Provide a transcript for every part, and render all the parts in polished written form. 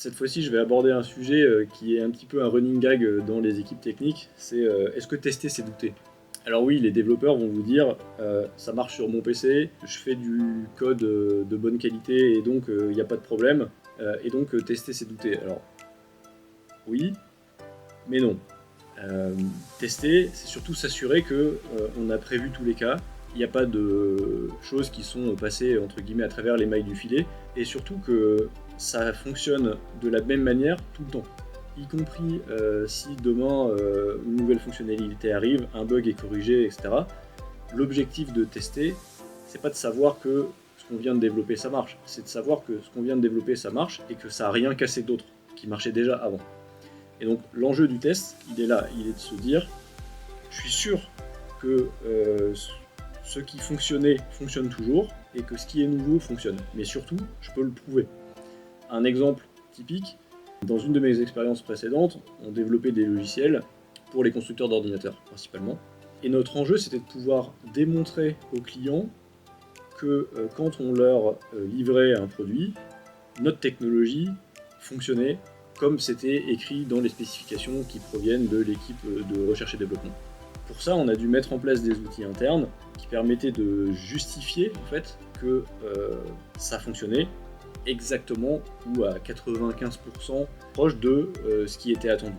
Cette fois-ci, je vais aborder un sujet qui est un petit peu un running gag dans les équipes techniques, c'est est-ce que tester c'est douter? Alors oui, les développeurs vont vous dire ça marche sur mon PC, je fais du code de bonne qualité et donc il n'y a pas de problème, et donc tester c'est douter. Alors oui, mais non. Euh, Tester, c'est surtout s'assurer que on a prévu tous les cas, il n'y a pas de choses qui sont passées entre guillemets à travers les mailles du filet, et surtout que ça fonctionne de la même manière tout le temps. Y compris si demain une nouvelle fonctionnalité arrive, un bug est corrigé, etc. L'objectif de tester, c'est pas de savoir que ce qu'on vient de développer ça marche, c'est de savoir que ce qu'on vient de développer ça marche et que ça a rien cassé d'autre qui marchait déjà avant. Et donc l'enjeu du test, il est là, il est de se dire, je suis sûr que ce qui fonctionnait fonctionne toujours et que ce qui est nouveau fonctionne. Mais surtout, je peux le prouver. Un exemple typique, dans une de mes expériences précédentes, on développait des logiciels pour les constructeurs d'ordinateurs principalement. Et notre enjeu, c'était de pouvoir démontrer aux clients que quand on leur livrait un produit, notre technologie fonctionnait comme c'était écrit dans les spécifications qui proviennent de l'équipe de recherche et développement. Pour ça, on a dû mettre en place des outils internes qui permettaient de justifier en fait que ça fonctionnait exactement ou à 95% proche de ce qui était attendu.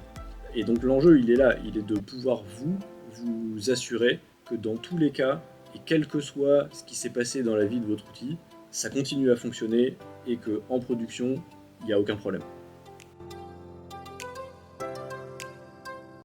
Et donc l'enjeu, il est là, il est de pouvoir vous assurer que dans tous les cas, et quel que soit ce qui s'est passé dans la vie de votre outil, ça continue à fonctionner et qu'en production, il n'y a aucun problème.